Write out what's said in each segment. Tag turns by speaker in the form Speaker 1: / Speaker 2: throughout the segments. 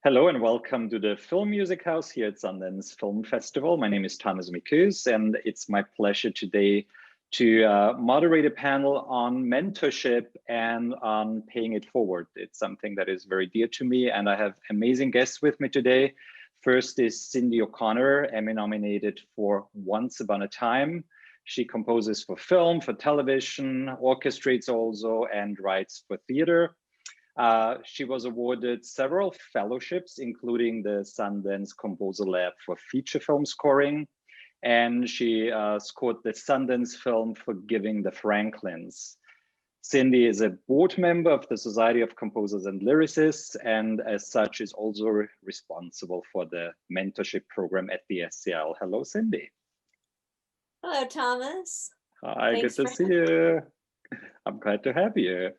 Speaker 1: Hello and welcome to the Film Music House here at Sundance Film Festival. My name is Thomas Mikus, and it's my pleasure today to moderate a panel on mentorship and on paying it forward. It's something that is very dear to me, and I have amazing guests with me today. First is Cindy O'Connor, Emmy nominated for Once Upon a Time. She composes for film, for television, orchestrates also, and writes for theater. She was awarded several fellowships, including the Sundance Composer Lab for feature film scoring. And she scored the Sundance film for Giving the Franklins. Cindy is a board member of the Society of Composers and Lyricists, and as such is also responsible for the mentorship program at the SCL. Hello, Cindy.
Speaker 2: Hello, Thomas.
Speaker 1: Hi, good to see you. I'm glad to have you.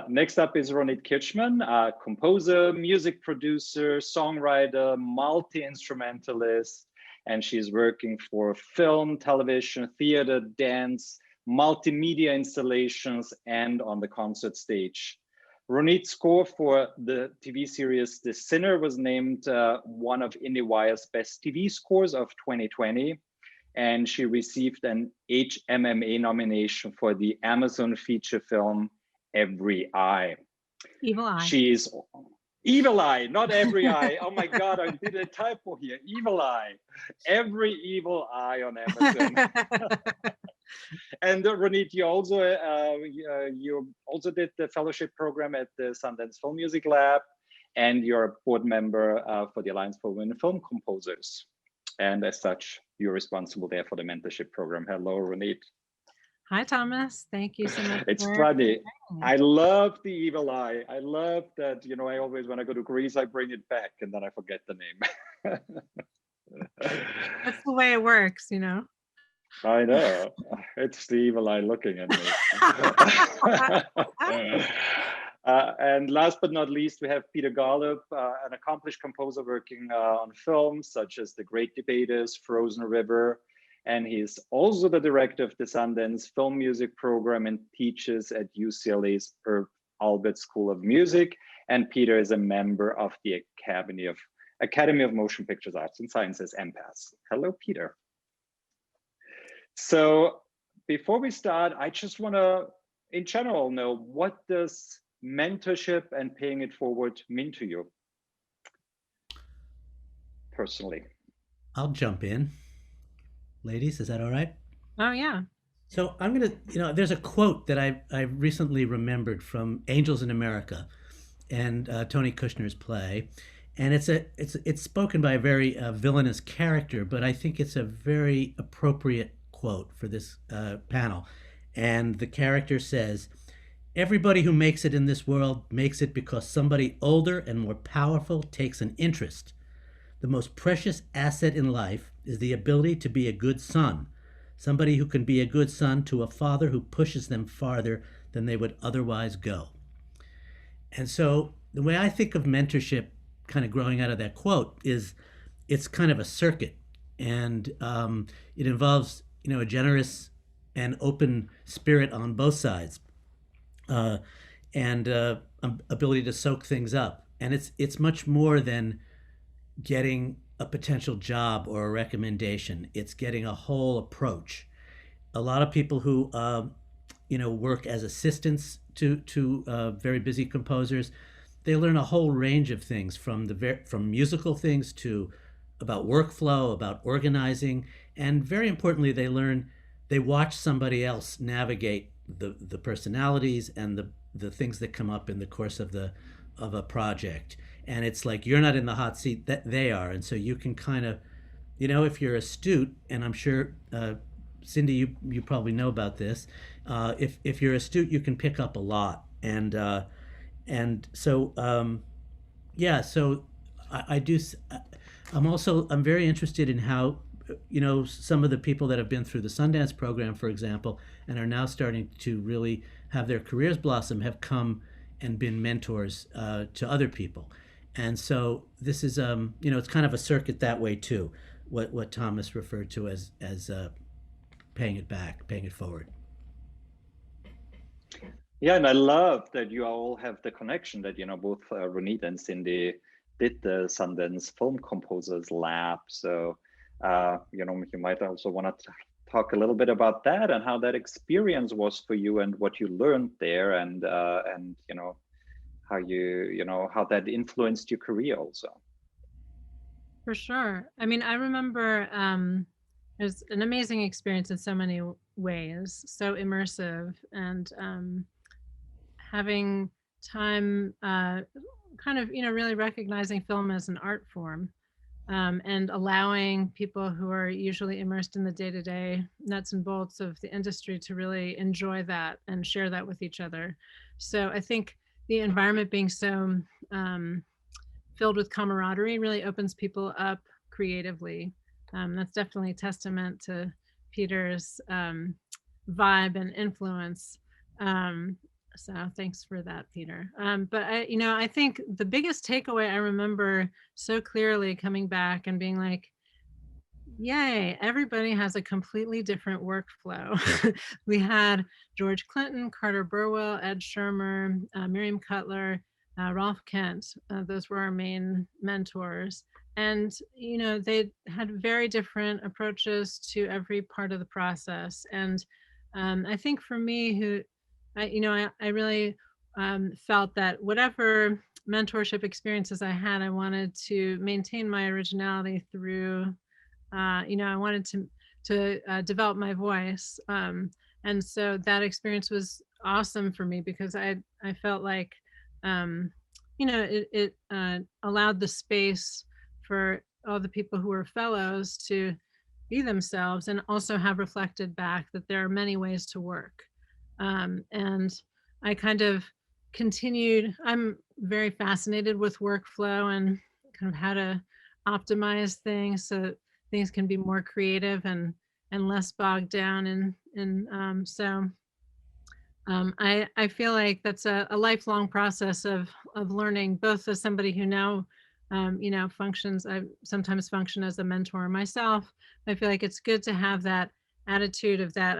Speaker 1: Next up is Ronit Kirchman, composer, music producer, songwriter, multi-instrumentalist, and she's working for film, television, theater, dance, multimedia installations, and on the concert stage. Ronit's score for the TV series The Sinner was named one of IndieWire's best TV scores of 2020, and she received an HMMA nomination for the Amazon feature film Every Eye.
Speaker 3: Evil Eye.
Speaker 1: She is Evil Eye, not Every Eye. Oh my God, I did a typo here. Evil Eye. Every Evil Eye on Amazon. And Ronit, you also did the fellowship program at the Sundance Film Music Lab, and you're a board member for the Alliance for Women Film Composers. And as such, you're responsible there for the mentorship program. Hello, Ronit.
Speaker 3: Hi, Thomas. Thank you so much.
Speaker 1: It's funny. I love the Evil Eye. I love that, you know, I always, when I go to Greece, I bring it back and then I forget the name.
Speaker 3: That's the way it works, you know.
Speaker 1: I know. It's the Evil Eye looking at me. And last but not least, we have Peter Golub, an accomplished composer working on films such as The Great Debaters, Frozen River, and he's also the director of the Sundance Film Music Program and teaches at UCLA's Herb Alpert School of Music. And Peter is a member of the Academy of Motion Pictures Arts and Sciences, AMPAS. Hello, Peter. So before we start, I just want to, in general, know, what does mentorship and paying it forward mean to you personally?
Speaker 4: I'll jump in. Ladies, is that all right?
Speaker 3: Oh, yeah.
Speaker 4: So I'm going to, there's a quote that I recently remembered from Angels in America and Tony Kushner's play. And it's spoken by a very villainous character, but I think it's a very appropriate quote for this panel. And the character says, "Everybody who makes it in this world makes it because somebody older and more powerful takes an interest. The most precious asset in life is the ability to be a good son, somebody who can be a good son to a father who pushes them farther than they would otherwise go." And so the way I think of mentorship, kind of growing out of that quote, is it's kind of a circuit, and it involves, a generous and open spirit on both sides, and ability to soak things up. And it's much more than getting a potential job or a recommendation. It's getting a whole approach. A lot of people who work as assistants to very busy composers, they learn a whole range of things, from musical things to about workflow, about organizing, and very importantly, they watch somebody else navigate the personalities and the things that come up in the course of a project. And it's like you're not in the hot seat, that they are. And so you can kind of, if you're astute, and I'm sure, Cindy, you probably know about this, if you're astute, you can pick up a lot. And so, so I'm very interested in how, some of the people that have been through the Sundance program, for example, and are now starting to really have their careers blossom, have come and been mentors to other people. And so this is, it's kind of a circuit that way too, what Thomas referred to as paying it back, paying it forward.
Speaker 1: Yeah, and I love that you all have the connection that, both Ronit and Cindy did the Sundance Film Composers Lab. So, you might also want to talk a little bit about that and how that experience was for you and what you learned there, and how that influenced your career also.
Speaker 3: For sure. I mean, I remember it was an amazing experience in so many ways, so immersive, and having time kind of, really recognizing film as an art form, and allowing people who are usually immersed in the day-to-day nuts and bolts of the industry to really enjoy that and share that with each other. So I think the environment being so filled with camaraderie really opens people up creatively. That's definitely a testament to Peter's vibe and influence. So thanks for that, Peter. But I think the biggest takeaway I remember so clearly coming back and being like, yay, everybody has a completely different workflow. We had George Clinton, Carter Burwell, Ed Shermer, Miriam Cutler, Rolf Kent. Those were our main mentors. And, they had very different approaches to every part of the process. And I think for me, I really felt that whatever mentorship experiences I had, I wanted to maintain my originality through, I wanted to develop my voice. And so that experience was awesome for me because I felt like, it allowed the space for all the people who were fellows to be themselves and also have reflected back that there are many ways to work. And I kind of continued, I'm very fascinated with workflow and kind of how to optimize things so things can be more creative and less bogged down. And so I feel like that's a lifelong process of learning, both as somebody who now, functions, I sometimes function as a mentor myself. I feel like it's good to have that attitude of that,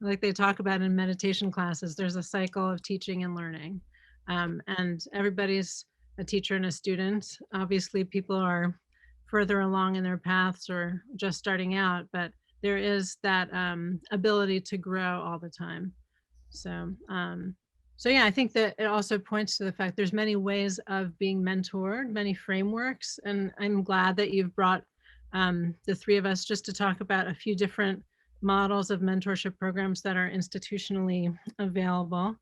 Speaker 3: like they talk about in meditation classes, there's a cycle of teaching and learning. And everybody's a teacher and a student. Obviously, people are further along in their paths or just starting out, but there is that ability to grow all the time. So, yeah, I think that it also points to the fact there's many ways of being mentored, many frameworks, and I'm glad that you've brought the three of us just to talk about a few different models of mentorship programs that are institutionally available,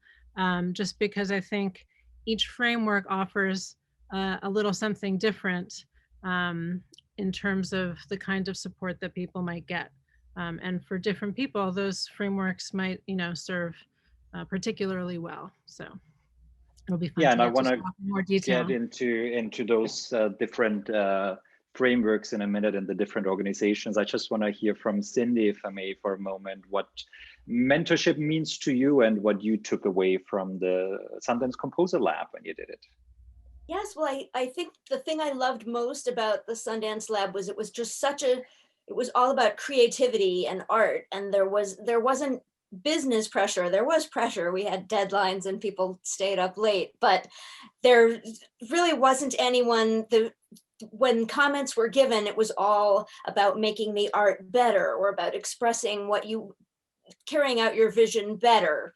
Speaker 3: just because I think each framework offers a little something different in terms of the kind of support that people might get. And for different people, those frameworks might, serve particularly well. So it'll be fun.
Speaker 1: Yeah,
Speaker 3: to
Speaker 1: and I want to
Speaker 3: talk in more detail.
Speaker 1: get into those different frameworks in a minute and the different organizations. I just want to hear from Cindy, if I may, for a moment, what mentorship means to you and what you took away from the Sundance Composer Lab when you did it.
Speaker 2: Yes, well, I think the thing I loved most about the Sundance Lab was it was just it was all about creativity and art, and there wasn't business pressure. There was pressure. We had deadlines and people stayed up late, but there really wasn't anyone. When comments were given, it was all about making the art better or about expressing carrying out your vision better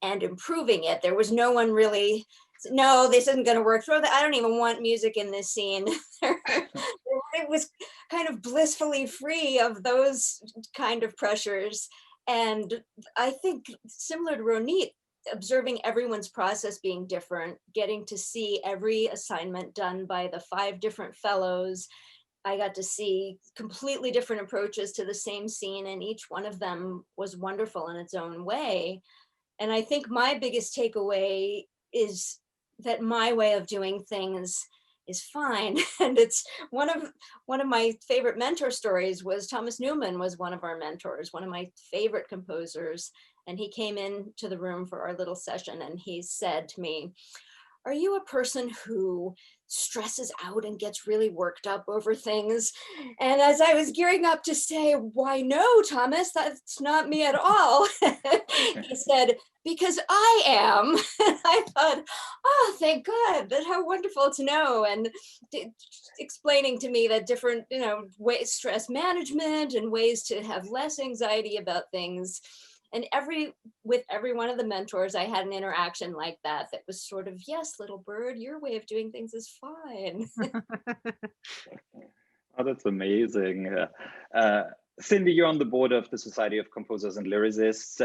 Speaker 2: and improving it. There was no one really, no, this isn't going to work. I don't even want music in this scene. It was kind of blissfully free of those kind of pressures. And I think similar to Ronit, observing everyone's process being different, getting to see every assignment done by the 5 different fellows. I got to see completely different approaches to the same scene, and each one of them was wonderful in its own way. And I think my biggest takeaway is that my way of doing things is fine. And it's one of my favorite mentor stories was Thomas Newman was one of our mentors, one of my favorite composers. And he came into the room for our little session and he said to me, are you a person who stresses out and gets really worked up over things? And as I was gearing up to say, why no, Thomas, that's not me at all, he said, because I am. And I thought, oh, thank God, that how wonderful to know. And explaining to me that different, ways, stress management and ways to have less anxiety about things. And with every one of the mentors, I had an interaction like that was sort of, yes, little bird, your way of doing things is fine.
Speaker 1: Oh, that's amazing. Cindy, you're on the board of the Society of Composers and Lyricists.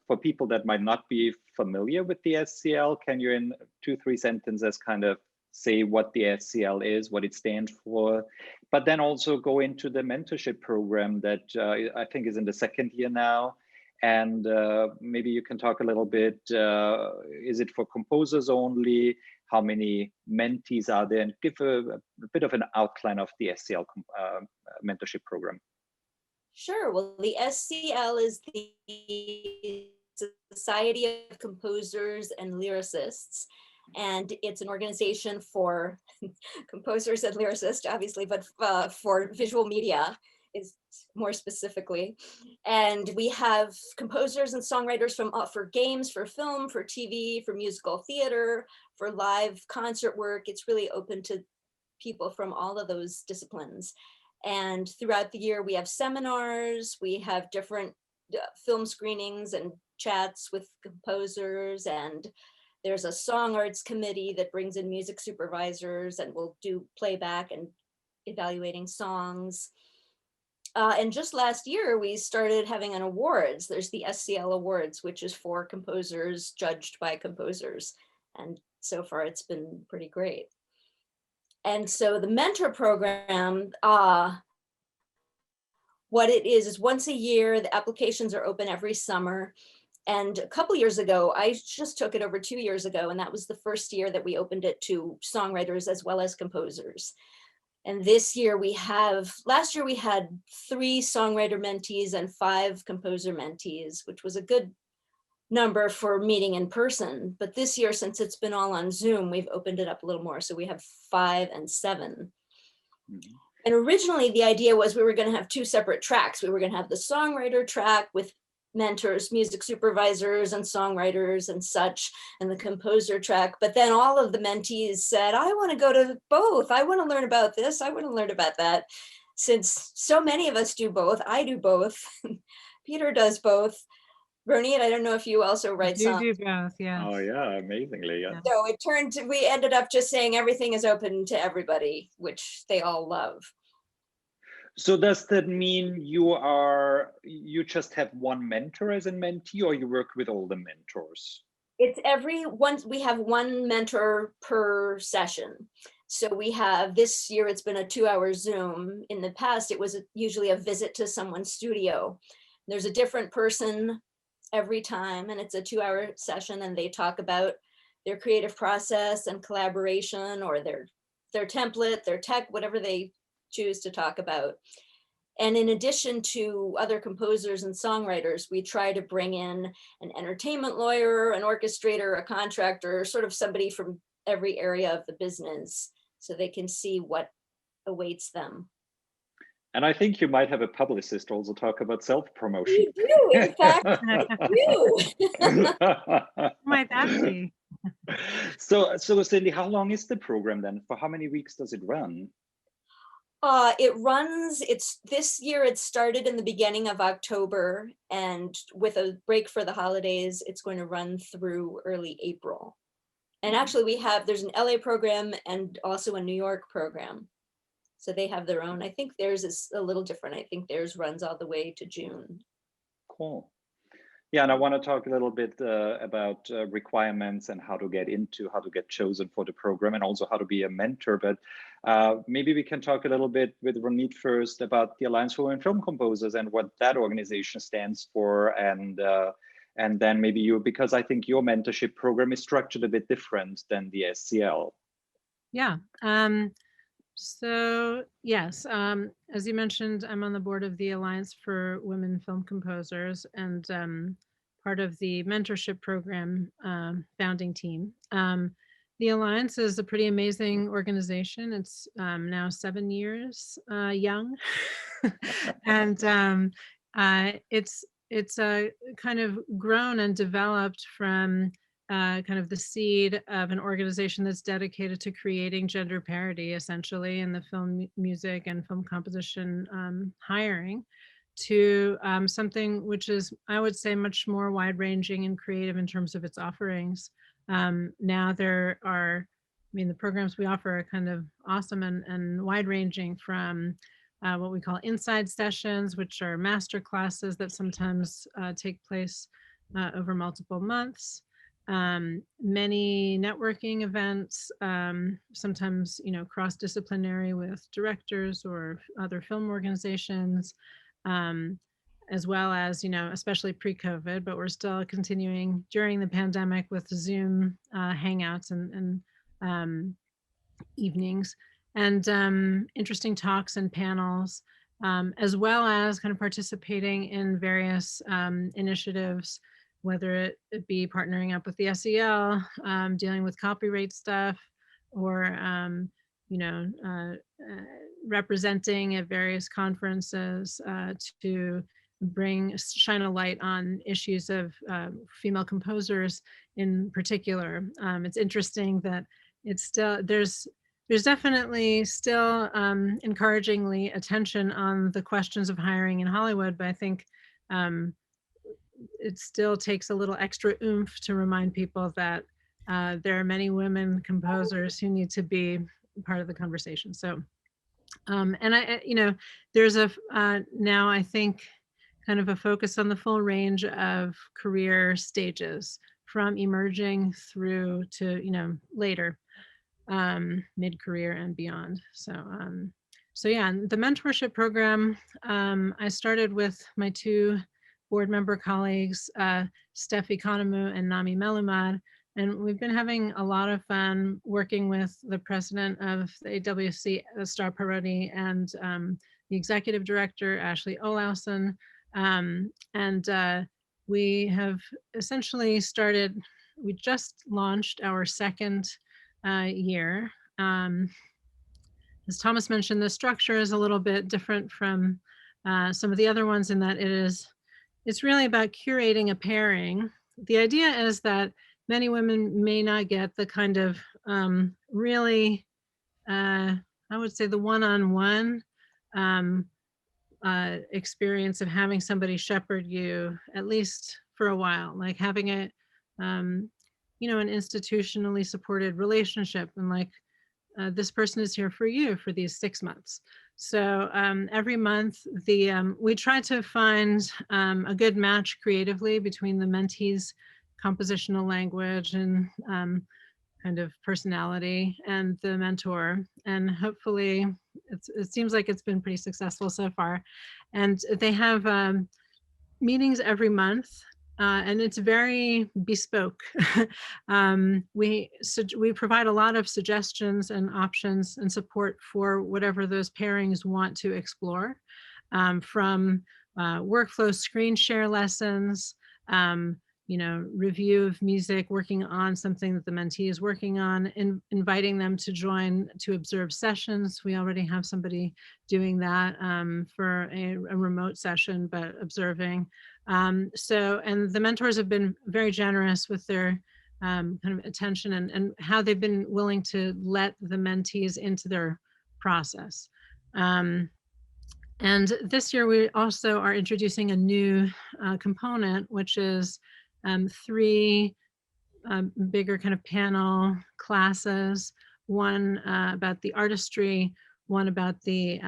Speaker 1: For people that might not be familiar with the SCL, can you in 2-3 sentences kind of say what the SCL is, what it stands for, but then also go into the mentorship program that I think is in the 2nd year now. And maybe you can talk a little bit, is it for composers only? How many mentees are there? And give a bit of an outline of the SCL mentorship program.
Speaker 2: Sure. Well, the SCL is the Society of Composers and Lyricists. And it's an organization for composers and lyricists, obviously, but for visual media is more specifically. And we have composers and songwriters for games, for film, for TV, for musical theater, for live concert work. It's really open to people from all of those disciplines. And throughout the year, we have seminars, we have different film screenings and chats with composers, and there's a song arts committee that brings in music supervisors and will do playback and evaluating songs. And just last year, we started having an awards. There's the SCL Awards, which is for composers judged by composers. And so far, it's been pretty great. And so the mentor program, what it is once a year, the applications are open every summer. And a couple years ago, I just took it over 2 years ago, and that was the first year that we opened it to songwriters as well as composers. And this year last year we had 3 songwriter mentees and 5 composer mentees, which was a good number for meeting in person. But this year, since it's been all on Zoom, we've opened it up a little more. So we have 5 and 7. Mm-hmm. And originally the idea was we were going to have 2 separate tracks. We were going to have the songwriter track with mentors, music supervisors and songwriters and such, and the composer track. But then all of the mentees said, I want to go to both. I want to learn about this. I want to learn about that. Since so many of us do both, I do both. Peter does both. Ronit, I don't know if you also write songs.
Speaker 3: You do both, yeah.
Speaker 1: Oh yeah, amazingly, yeah.
Speaker 2: So we ended up just saying everything is open to everybody, which they all love.
Speaker 1: So does that mean you just have one mentor as a mentee, or you work with all the mentors?
Speaker 2: It's we have one mentor per session. So we have, this year it's been a 2-hour Zoom. In the past, it was usually a visit to someone's studio. There's a different person every time, and it's a 2-hour session, and they talk about their creative process and collaboration, or their template, their tech, whatever they choose to talk about. And in addition to other composers and songwriters, we try to bring in an entertainment lawyer, an orchestrator, a contractor, sort of somebody from every area of the business, so they can see what awaits them.
Speaker 1: And I think you might have a publicist also talk about self-promotion.
Speaker 2: We do, in fact, we do.
Speaker 3: Might that be?
Speaker 1: So Cindy, how long is the program then? For how many weeks does it run?
Speaker 2: This year it started in the beginning of October, and with a break for the holidays, it's going to run through early April. And actually there's an LA program and also a New York program. So they have their own. I think theirs is a little different. I think theirs runs all the way to June.
Speaker 1: Cool. Yeah, and I want to talk a little bit about requirements and how to get chosen for the program, and also how to be a mentor. But maybe we can talk a little bit with Ronit first about the Alliance for Women Film Composers and what that organization stands for, and then maybe because I think your mentorship program is structured a bit different than the SCL.
Speaker 3: Yeah. So yes, as you mentioned, I'm on the board of the Alliance for Women Film Composers, and part of the mentorship program founding team. The The Alliance is a pretty amazing organization. It's now 7 years young, and it's kind of grown and developed from kind of the seed of an organization that's dedicated to creating gender parity, essentially, in the film music and film composition hiring, to something which is, I would say, much more wide-ranging and creative in terms of its offerings. Now there are, I mean, the programs we offer are kind of awesome and wide-ranging, from what we call inside sessions, which are master classes that sometimes take place over multiple months. Many networking events, sometimes, you know, cross-disciplinary with directors or other film organizations, as well as, you know, especially pre-COVID, but we're still continuing during the pandemic with Zoom hangouts and evenings, and interesting talks and panels, as well as kind of participating in various initiatives, whether it be partnering up with the SEL, dealing with copyright stuff, or you know, representing at various conferences to shine a light on issues of female composers in particular. It's interesting that it's still, there's definitely still encouragingly attention on the questions of hiring in Hollywood, but I think it still takes a little extra oomph to remind people that there are many women composers who need to be part of the conversation. So, and you know, there's a now, I think, kind of a focus on the full range of career stages, from emerging through to, you know, later, mid-career and beyond. So, so yeah, the mentorship program, I started with my 2 board member colleagues, Steph Economou and Nami Melumad, and we've been having a lot of fun working with the president of the AWFC, Star Parodi, and the executive director, Ashley Olausen. And we have essentially started, we just launched our 2nd year. As Thomas mentioned, the structure is a little bit different from some of the other ones in that it's really about curating a pairing. The idea is that many women may not get the kind of really, I would say, the one-on-one experience of having somebody shepherd you, at least for a while, like having a, you know, an institutionally supported relationship, and like, this person is here for you for these 6 months. So every month, we try to find a good match creatively between the mentee's compositional language and kind of personality and the mentor. And hopefully, it seems like it's been pretty successful so far. And they have meetings every month. And it's very bespoke. We provide a lot of suggestions and options and support for whatever those pairings want to explore, from workflow screen share lessons, you know, review of music, working on something that the mentee is working on, and inviting them to join to observe sessions. We already have somebody doing that for a remote session, but observing. So, and the mentors have been very generous with their kind of attention and how they've been willing to let the mentees into their process. And this year we also are introducing a new component, which is 3 bigger kind of panel classes, one about the artistry, one about the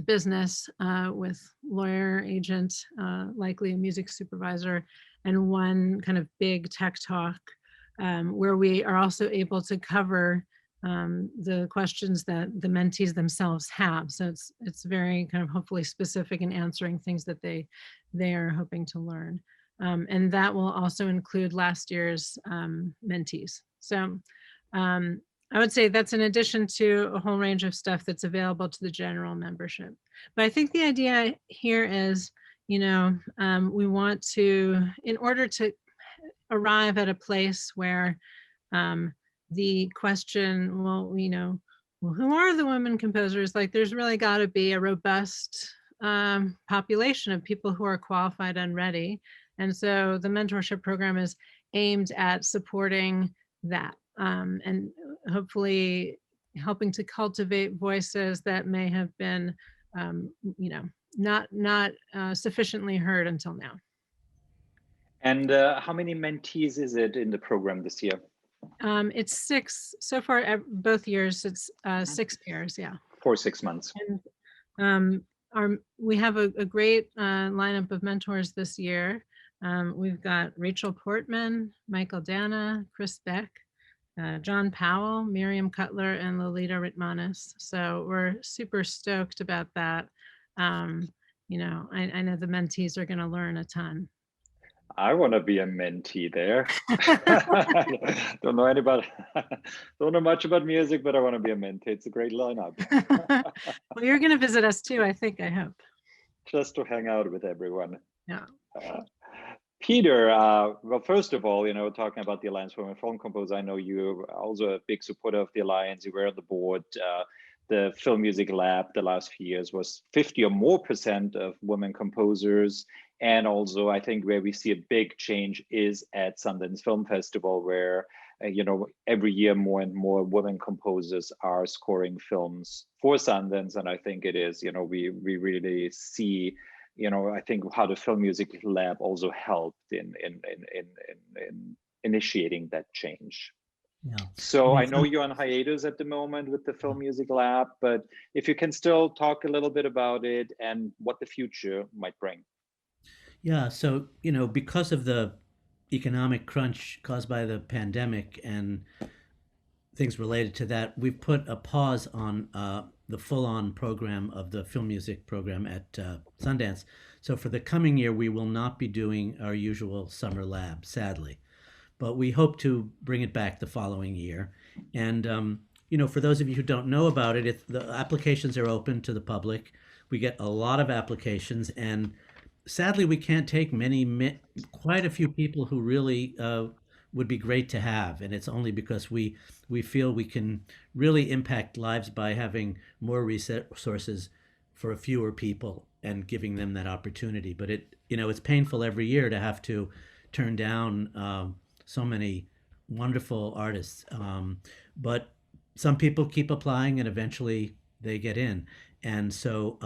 Speaker 3: business with lawyer, agent, likely a music supervisor, and one kind of big tech talk where we are also able to cover the questions that the mentees themselves have. So it's very kind of hopefully specific in answering things that they are hoping to learn. And that will also include last year's mentees. So I would say that's in addition to a whole range of stuff that's available to the general membership. But I think the idea here is, you know, we want to, in order to arrive at a place where the question, well, well, who are the women composers? Like, there's really got to be a robust population of people who are qualified and ready. And so the mentorship program is aimed at supporting that, and hopefully helping to cultivate voices that may have been, not sufficiently heard until now.
Speaker 1: And how many mentees is it in the program this year?
Speaker 3: It's 6 so far. Both years, it's 6 pairs. Yeah.
Speaker 1: For 6 months.
Speaker 3: And we have a great lineup of mentors this year. We've got Rachel Portman, Michael Dana, Chris Beck, John Powell, Miriam Cutler, and Lolita Ritmanis. So we're super stoked about that. I know the mentees are going to learn a ton.
Speaker 1: I want to be a mentee there. Don't know much about music, but I want to be a mentee. It's a great lineup.
Speaker 3: Well, you're going to visit us too, I hope.
Speaker 1: Just to hang out with everyone.
Speaker 3: Yeah.
Speaker 1: Peter, well, first of all, talking about the Alliance for Women Film Composers, I know you're also a big supporter of the Alliance. You were on the board. The Film Music Lab the last few years was 50% or more of women composers. And also, I think where we see a big change is at Sundance Film Festival, where, every year more and more women composers are scoring films for Sundance. And I think it is, we really see, I think how the Film Music Lab also helped in initiating that change.
Speaker 4: Yeah.
Speaker 1: So I know you're on hiatus at the moment with the Film Music Lab, but if you can still talk a little bit about it and what the future might bring.
Speaker 4: Yeah, so, because of the economic crunch caused by the pandemic and things related to that, we've put a pause on the full-on program of the film music program at Sundance. So for the coming year, we will not be doing our usual summer lab, sadly. But we hope to bring it back the following year. And, for those of you who don't know about it, the applications are open to the public. We get a lot of applications, and sadly, we can't take quite a few people who really would be great to have. And it's only because we feel we can really impact lives by having more resources for fewer people and giving them that opportunity. But it's painful every year to have to turn down so many wonderful artists. But some people keep applying and eventually they get in. And so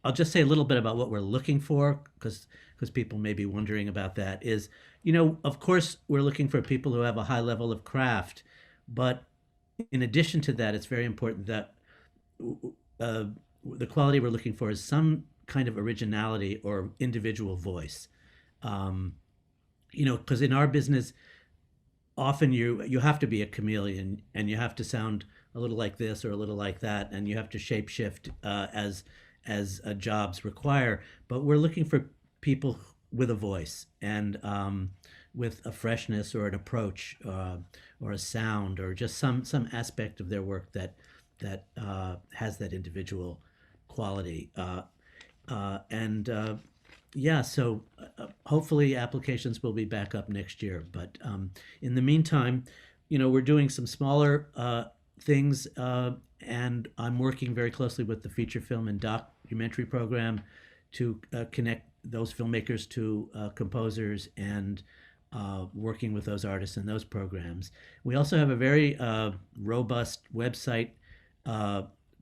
Speaker 4: I'll just say a little bit about what we're looking for, because people may be wondering about that, is, of course, we're looking for people who have a high level of craft. But in addition to that, it's very important that the quality we're looking for is some kind of originality or individual voice. Because in our business, often you have to be a chameleon, and you have to sound a little like this or a little like that, and you have to shape shift as jobs require. But we're looking for people with a voice and with a freshness or an approach or a sound or just some aspect of their work that has that individual quality. So hopefully applications will be back up next year. But in the meantime, we're doing some smaller things, and I'm working very closely with the feature film and documentary program to connect those filmmakers to composers and working with those artists in those programs. We also have a very robust website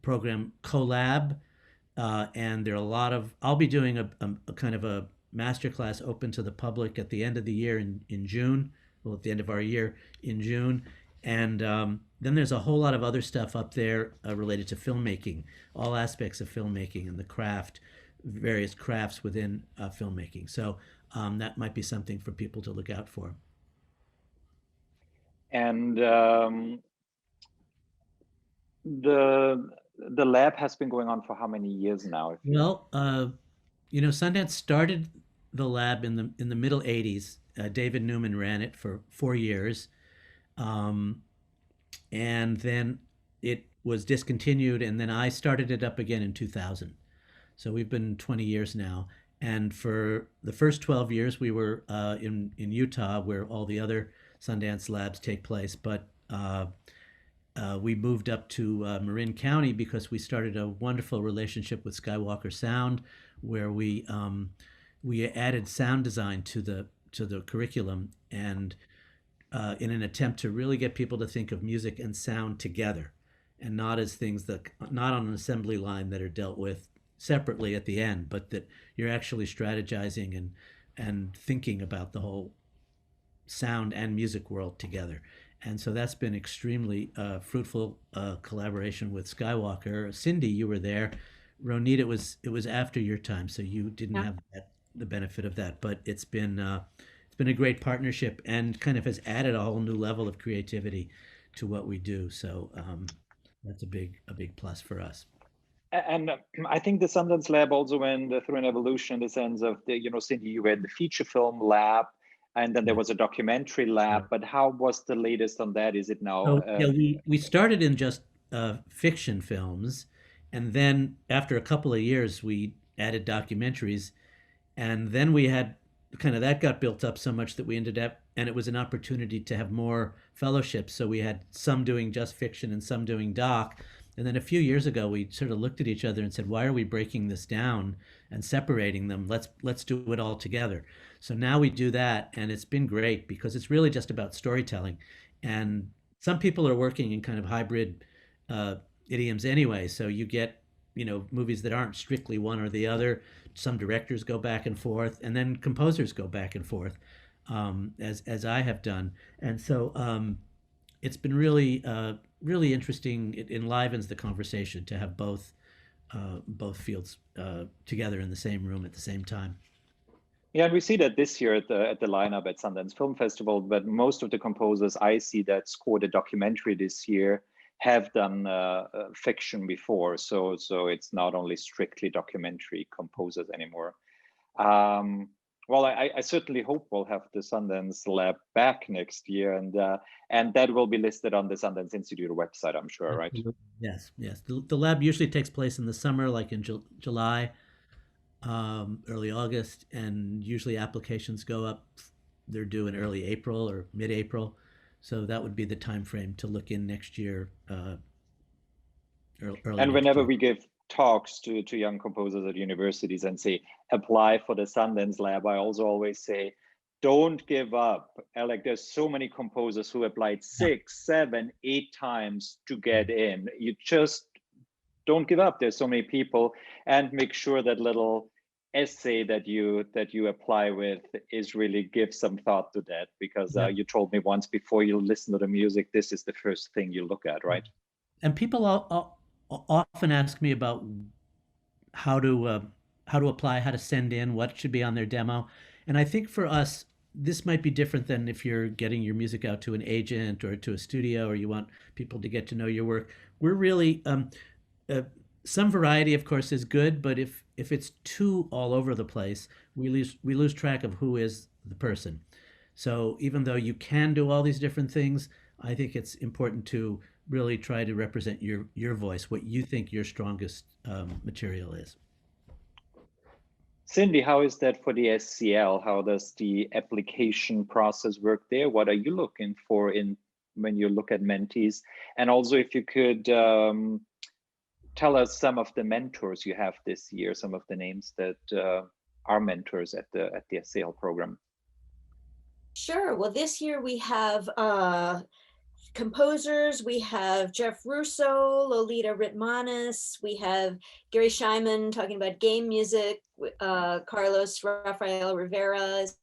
Speaker 4: program, Collab, and there are a lot of, I'll be doing a kind of a masterclass open to the public at the end of the year in June, at the end of our year in June. And then there's a whole lot of other stuff up there related to filmmaking, all aspects of filmmaking and the craft, various crafts within filmmaking. So that might be something for people to look out for.
Speaker 1: And the lab has been going on for how many years now?
Speaker 4: Well, Sundance started the lab in the middle 80s. David Newman ran it for 4 years. And then it was discontinued, and then I started it up again in 2000. So we've been 20 years now. And for the first 12 years, we were in Utah, where all the other Sundance labs take place. But We moved up to Marin County because we started a wonderful relationship with Skywalker Sound, where we added sound design to the curriculum, and in an attempt to really get people to think of music and sound together, and not as things that not on an assembly line that are dealt with separately at the end, but that you're actually strategizing and thinking about the whole sound and music world together. And so that's been extremely fruitful collaboration with Skywalker. Cindy, you were there. Ronit, it was after your time, so you didn't
Speaker 3: Yeah.
Speaker 4: have the benefit of that. But it's been a great partnership, and kind of has added a whole new level of creativity to what we do. So that's a big plus for us.
Speaker 1: And I think the Sundance Lab also went through an evolution in the sense of Cindy, you were in the feature film lab, and then there was a documentary lab. But how was the latest on that? Is it now?
Speaker 4: So yeah, we started in just fiction films, and then after a couple of years, we added documentaries, and then we had kind of that got built up so much that we ended up, and it was an opportunity to have more fellowships. So we had some doing just fiction and some doing doc. And then a few years ago, we sort of looked at each other and said, "Why are we breaking this down and separating them? Let's do it all together." So now we do that, and it's been great because it's really just about storytelling. And some people are working in kind of hybrid idioms anyway. So you get movies that aren't strictly one or the other. Some directors go back and forth, and then composers go back and forth, as I have done. And so it's been really interesting. It enlivens the conversation to have both fields together in the same room at the same time.
Speaker 1: Yeah, and we see that this year at the lineup at Sundance Film Festival. But most of the composers I see that scored a documentary this year have done fiction before, so it's not only strictly documentary composers anymore. Well, I certainly hope we'll have the Sundance Lab back next year, and that will be listed on the Sundance Institute website, I'm sure, right?
Speaker 4: Yes. The lab usually takes place in the summer, like in July, early August, and usually applications go up. They're due in early April or mid-April, so that would be the time frame to look in next year. Early
Speaker 1: and
Speaker 4: next
Speaker 1: whenever
Speaker 4: year.
Speaker 1: we give talks to young composers at universities and say apply for the Sundance Lab, I also always say don't give up. Like, there's so many composers who applied 6, 7, 8 times to get in. You just don't give up. There's so many people, and make sure that little essay that you apply with is really give some thought to that, because you told me once, before you listen to the music, this is the first thing you look at, right?
Speaker 4: And people often ask me about how to apply, how to send in, what should be on their demo. And I think for us, this might be different than if you're getting your music out to an agent or to a studio, or you want people to get to know your work. We're really some variety, of course, is good, but if it's too all over the place, we lose track of who is the person. So even though you can do all these different things, I think it's important to really try to represent your voice, what you think your strongest material is.
Speaker 1: Cindy, how is that for the SCL? How does the application process work there? What are you looking for when you look at mentees? And also, if you could tell us some of the mentors you have this year, some of the names that are mentors at the SCL program.
Speaker 2: Sure. Well, this year we have composers. We have Jeff Russo, Lolita Ritmanis. We have Gary Scheinman talking about game music. Carlos Rafael Rivera is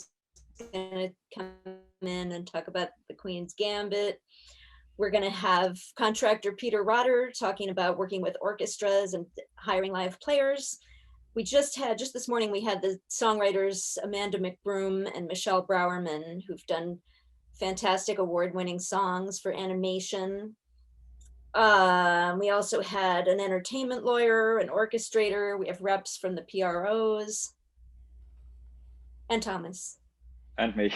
Speaker 2: going to come in and talk about the Queen's Gambit. We're going to have contractor Peter Rotter talking about working with orchestras and hiring live players. Just this morning, we had the songwriters Amanda McBroom and Michelle Browerman, who've done fantastic award-winning songs for animation. We also had an entertainment lawyer, an orchestrator. We have reps from the PROs, and Thomas.
Speaker 1: And me.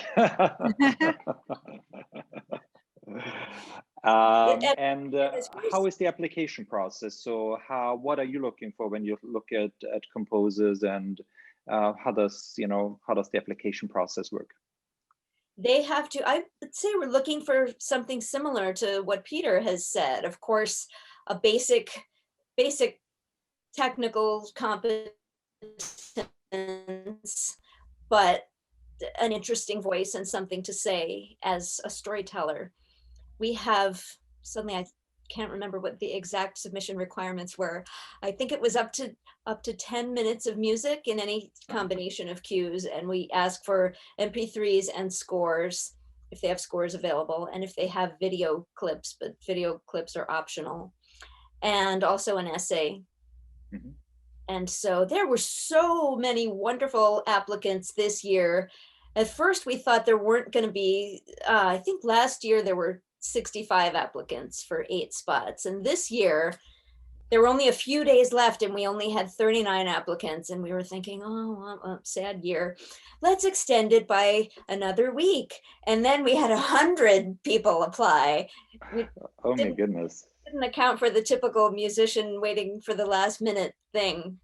Speaker 1: How is the application process? So what are you looking for when you look at composers, and how does the application process work?
Speaker 2: They have to, I would say we're looking for something similar to what Peter has said. Of course, a basic technical competence, but an interesting voice and something to say as a storyteller. We have, suddenly I can't remember what the exact submission requirements were. I think it was up to 10 minutes of music in any combination of cues, and we ask for MP3s and scores if they have scores available, and if they have video clips, but video clips are optional, and also an essay.
Speaker 1: Mhm.
Speaker 2: And so there were so many wonderful applicants this year. At first, we thought there weren't going to be, I think last year there were 65 applicants for 8 spots. And this year, there were only a few days left and we only had 39 applicants. And we were thinking, oh, sad year. Let's extend it by another week. And then we had 100 people apply.
Speaker 1: Oh my goodness.
Speaker 2: Didn't account for the typical musician waiting for the last minute thing.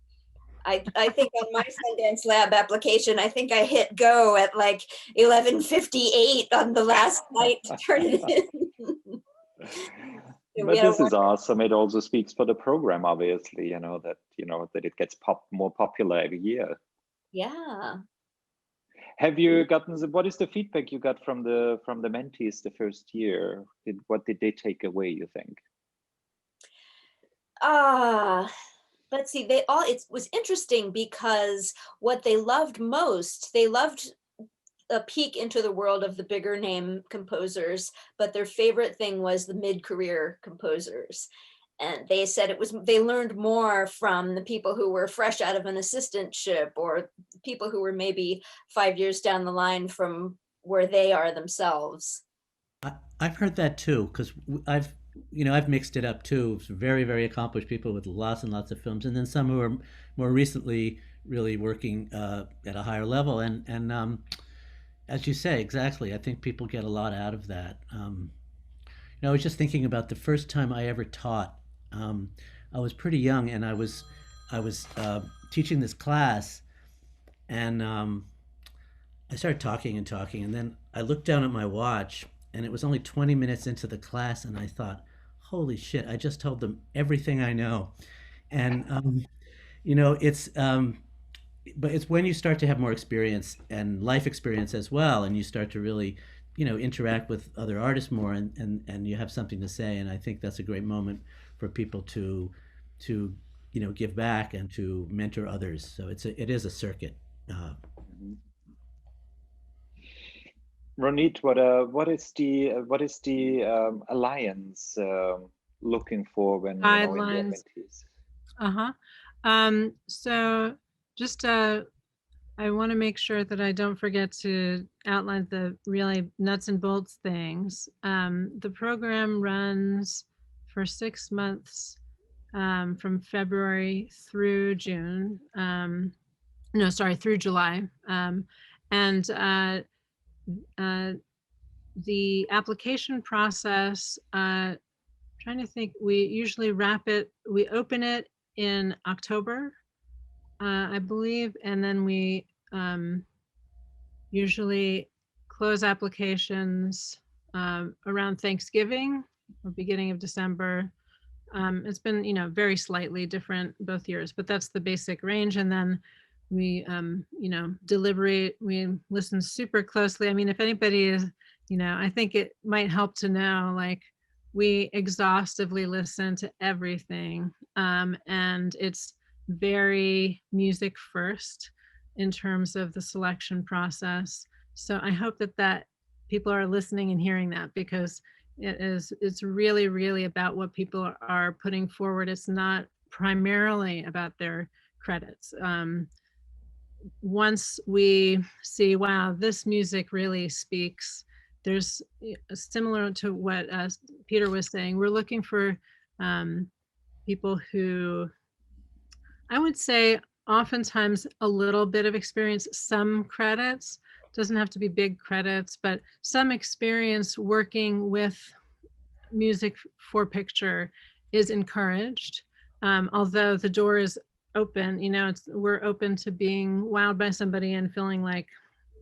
Speaker 2: I think on my Sundance Lab application, I think I hit go at like 11:58 on the last night to turn it in.
Speaker 1: But this is awesome. It also speaks for the program, obviously, that it gets more popular every year.
Speaker 2: Yeah.
Speaker 1: Have you gotten, what is the feedback you got from the mentees the first year? What did they take away, you think?
Speaker 2: Let's see, it was interesting because what they loved most, they loved a peek into the world of the bigger name composers, but their favorite thing was the mid-career composers. And they said they learned more from the people who were fresh out of an assistantship, or people who were maybe 5 years down the line from where they are themselves.
Speaker 4: I've heard that too, because I've mixed it up too. Very, very accomplished people with lots and lots of films, and then some who are more recently really working at a higher level. And as you say, exactly, I think people get a lot out of that. I was just thinking about the first time I ever taught. I was pretty young, and I was teaching this class, and I started talking, and then I looked down at my watch. And it was only 20 minutes into the class, and I thought, holy shit, I just told them everything I know. And, but it's when you start to have more experience and life experience as well, and you start to really, interact with other artists more, and you have something to say. And I think that's a great moment for people to give back and to mentor others. So it is a circuit.
Speaker 1: Ronit, what is the alliance looking for when
Speaker 3: guidelines? So just I want to make sure that I don't forget to outline the really nuts and bolts things. The program runs for 6 months, from February through June. Through July. And the application process, trying to think, we usually we open it in October, I believe, and then we usually close applications around Thanksgiving or beginning of December. It's been, very slightly different both years, but that's the basic range. And then we deliberate, we listen super closely. I mean, if anybody is, I think it might help to know, like, we exhaustively listen to everything, and it's very music first in terms of the selection process. So I hope that people are listening and hearing that, because it's really, really about what people are putting forward. It's not primarily about their credits. Once we see, wow, this music really speaks, there's similar to what Peter was saying, we're looking for people who, I would say, oftentimes a little bit of experience, some credits, doesn't have to be big credits, but some experience working with music for picture is encouraged. Although the door is open, we're open to being wowed by somebody and feeling like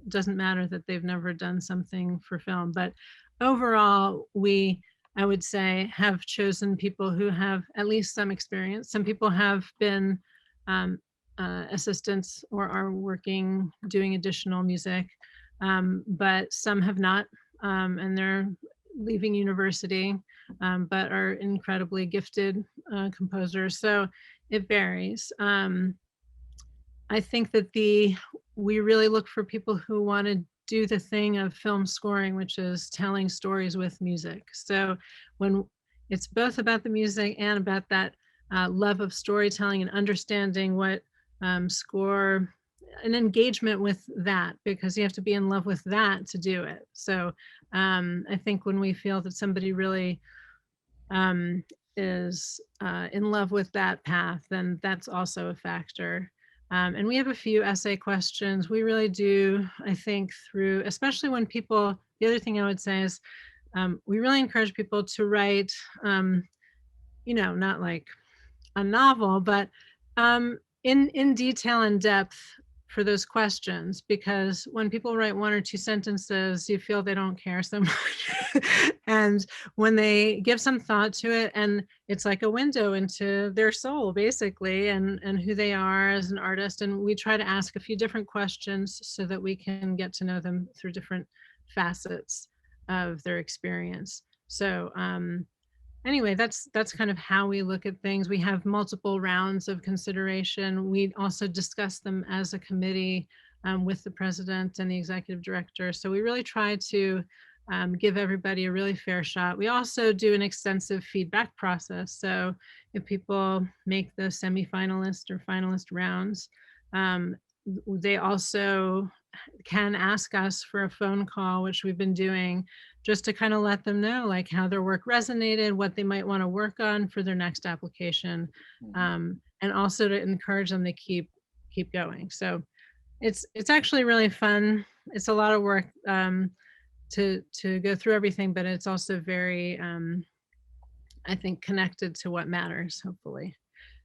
Speaker 3: doesn't matter that they've never done something for film. But overall, I would say, have chosen people who have at least some experience. Some people have been assistants or are working doing additional music, but some have not, and they're leaving university, but are incredibly gifted composers. So it varies. I think that we really look for people who want to do the thing of film scoring, which is telling stories with music. So when it's both about the music and about that love of storytelling and understanding what score, an engagement with that, because you have to be in love with that to do it. So I think when we feel that somebody really is in love with that path, then that's also a factor. And we have a few essay questions. We really do, I think, through, especially when people, the other thing I would say is we really encourage people to write, not like a novel, but in detail and depth for those questions, because when people write 1 or 2 sentences, you feel they don't care so much. And when they give some thought to it, and it's like a window into their soul, basically, and who they are as an artist. And we try to ask a few different questions so that we can get to know them through different facets of their experience. So anyway, that's kind of how we look at things. We have multiple rounds of consideration. We also discuss them as a committee with the president and the executive director. So we really try to give everybody a really fair shot. We also do an extensive feedback process. So if people make the semifinalist or finalist rounds, they also can ask us for a phone call, which we've been doing, just to kind of let them know like how their work resonated, what they might want to work on for their next application, and also to encourage them to keep going. So it's actually really fun. It's a lot of work to go through everything, but it's also very, I think, connected to what matters, hopefully.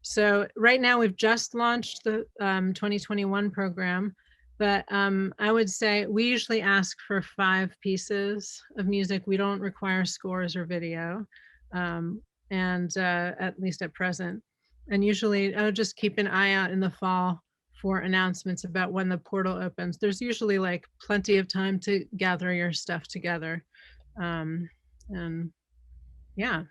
Speaker 3: So right now we've just launched the 2021 program, but I would say we usually ask for 5 pieces of music. We don't require scores or video, and at least at present. And usually I would just keep an eye out in the fall for announcements about when the portal opens. There's usually like plenty of time to gather your stuff together. And yeah.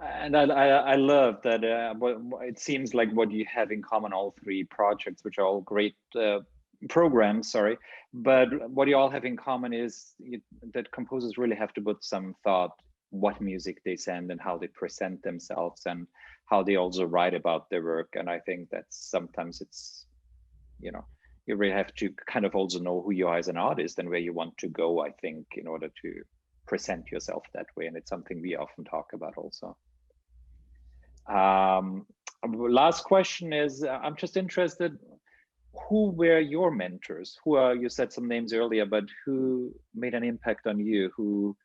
Speaker 1: And I love that it seems like what you have in common, all 3 projects, which are all great programs, sorry, but what you all have in common is that composers really have to put some thought what music they send and how they present themselves and how they also write about their work. And I think that sometimes it's, you really have to kind of also know who you are as an artist and where you want to go, I think, in order to present yourself that way. And it's something we often talk about also. Last question is, I'm just interested, who were your mentors? You said some names earlier, but who made an impact on you? Who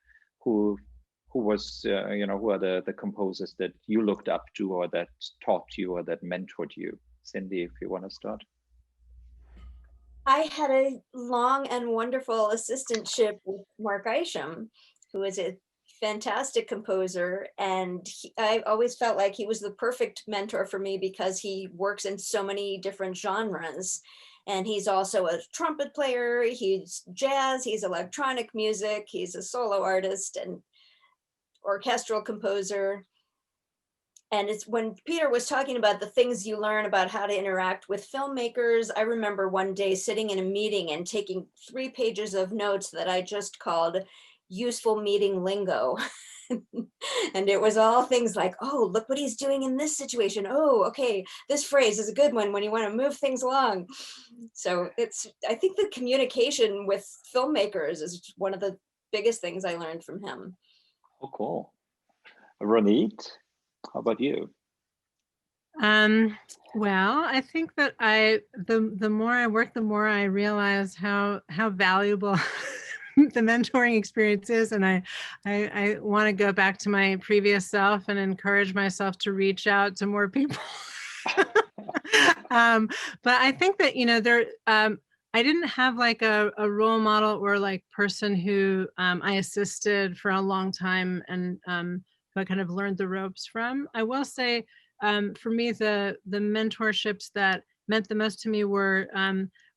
Speaker 1: was, who are the composers that you looked up to, or that taught you, or that mentored you? Cindy, if you want to start.
Speaker 2: I had a long and wonderful assistantship with Mark Isham, who is a fantastic composer, and I always felt like he was the perfect mentor for me because he works in so many different genres. And he's also a trumpet player, he's jazz, he's electronic music, he's a solo artist and orchestral composer. And it's when Peter was talking about the things you learn about how to interact with filmmakers, I remember one day sitting in a meeting and taking 3 pages of notes that I just called useful meeting lingo. And it was all things like, oh, look what he's doing in this situation. Oh, okay, this phrase is a good one when you want to move things along. So I think the communication with filmmakers is one of the biggest things I learned from him.
Speaker 1: Oh, cool. Ronit, how about you?
Speaker 3: Well, I think that the more I work, the more I realize how valuable the mentoring experience is, and I want to go back to my previous self and encourage myself to reach out to more people. But I think that there I didn't have like a role model or like person who I assisted for a long time and who I kind of learned the ropes from. I will say, for me, the mentorships that meant the most to me were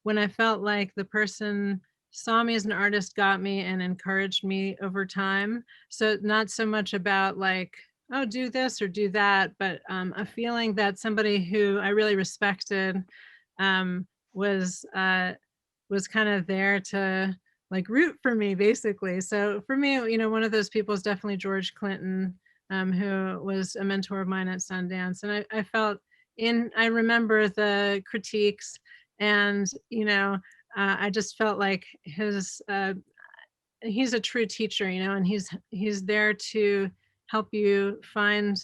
Speaker 3: when I felt like the person saw me as an artist, got me, and encouraged me over time. So not so much about like, oh, do this or do that, but a feeling that somebody who I really respected um, was was kind of there to like root for me basically. So for me, one of those people is definitely George Clinton, who was a mentor of mine at Sundance. And I felt I remember the critiques and, I just felt like he's a true teacher, and he's there to help you find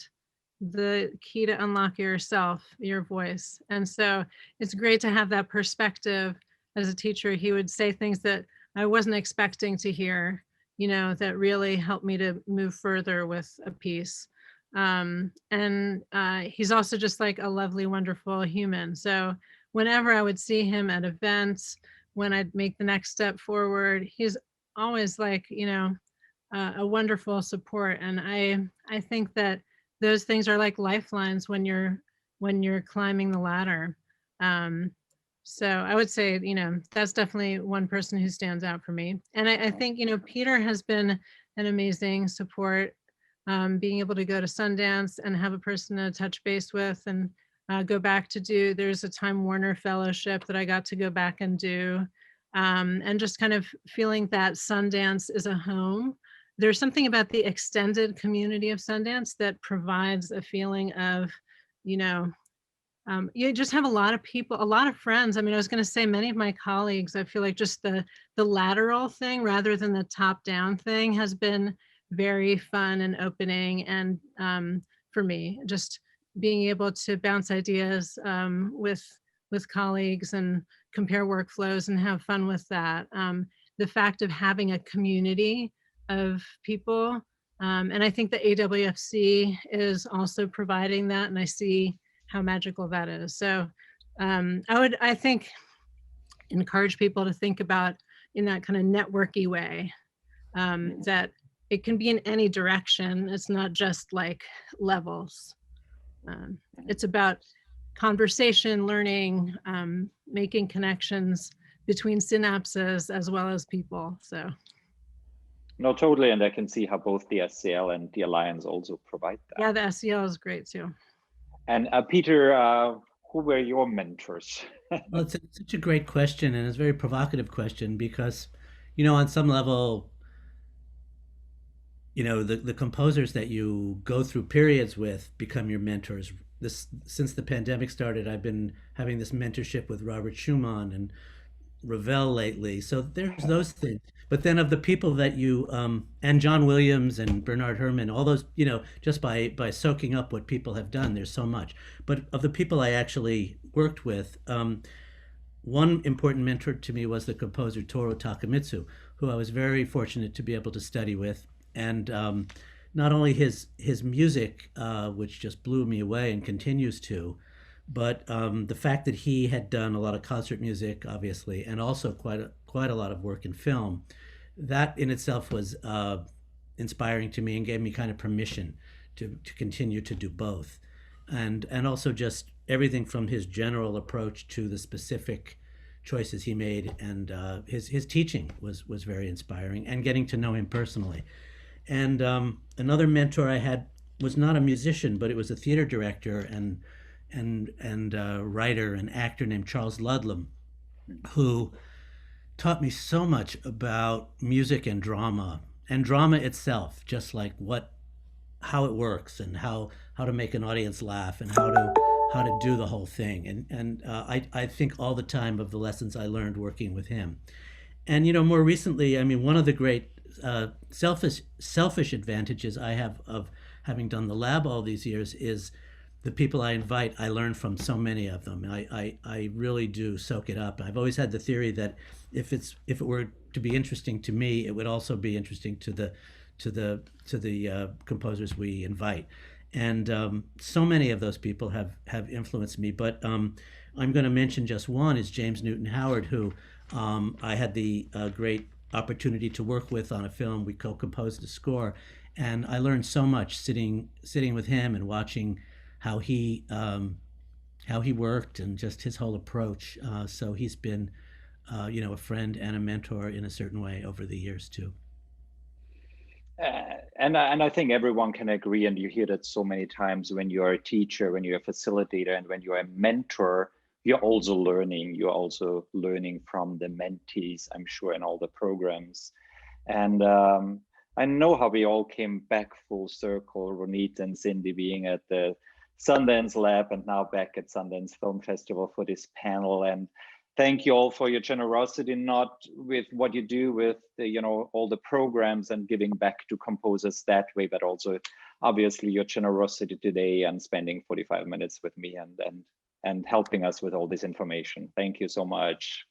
Speaker 3: the key to unlock yourself, your voice. And so it's great to have that perspective. As a teacher, he would say things that I wasn't expecting to hear, that really helped me to move further with a piece. And he's also just like a lovely, wonderful human. So whenever I would see him at events, when I'd make the next step forward, he's always like, a wonderful support. And I think that those things are like lifelines when you're climbing the ladder. So I would say, that's definitely one person who stands out for me. And I think, Peter has been an amazing support, being able to go to Sundance and have a person to touch base with and go back to do. There's a Time Warner Fellowship that I got to go back and do. And just kind of feeling that Sundance is a home. There's something about the extended community of Sundance that provides a feeling of, you just have a lot of people, a lot of friends. I mean, I was going to say many of my colleagues, I feel like just the lateral thing rather than the top down thing has been very fun and opening. And for me, just being able to bounce ideas with colleagues and compare workflows and have fun with that. The fact of having a community of people. And I think the AWFC is also providing that. And I see how magical that is. So I think, encourage people to think about in that kind of networky way, that it can be in any direction. It's not just like levels. It's about conversation, learning, making connections between synapses as well as people. So.
Speaker 1: No, totally. And I can see how both the SCL and the Alliance also provide that.
Speaker 3: Yeah, the SCL is great too.
Speaker 1: And Peter, who were your mentors?
Speaker 4: Well, it's such a great question, and it's a very provocative question because, on some level, the composers that you go through periods with become your mentors. Since the pandemic started, I've been having this mentorship with Robert Schumann and Ravel lately. So there's those things. But then of the people that you and John Williams and Bernard Herrmann, all those, just by soaking up what people have done, there's so much. But of the people I actually worked with, one important mentor to me was the composer Toru Takemitsu, who I was very fortunate to be able to study with. And not only his music, which just blew me away and continues to, but the fact that he had done a lot of concert music, obviously, and also quite a lot of work in film, that in itself was inspiring to me and gave me kind of permission to continue to do both. And also just everything from his general approach to the specific choices he made, and his teaching was very inspiring, and getting to know him personally. And another mentor I had was not a musician, but it was a theater director and writer and actor named Charles Ludlam, who taught me so much about music and drama itself, just like how it works and how to make an audience laugh and how to do the whole thing. And I think all the time of the lessons I learned working with him. And more recently, I mean, one of the great selfish advantages I have of having done the lab all these years is the people I invite. I learn from so many of them. I really do soak it up. I've always had the theory that if it were to be interesting to me, it would also be interesting to the composers we invite. And so many of those people have influenced me. But I'm going to mention just one, is James Newton Howard, who I had the great opportunity to work with on a film. We co-composed a score, and I learned so much sitting with him and watching how he worked and just his whole approach. So he's been, a friend and a mentor in a certain way over the years too.
Speaker 1: And I think everyone can agree, and you hear that so many times when you're a teacher, when you're a facilitator, and when you're a mentor, you're also learning. You're also learning from the mentees, I'm sure, in all the programs. And I know how we all came back full circle, Ronit and Cindy being at the Sundance Lab and now back at Sundance Film Festival for this panel. And thank you all for your generosity, not with what you do with the, all the programs and giving back to composers that way, but also obviously your generosity today and spending 45 minutes with me and helping us with all this information. Thank you so much.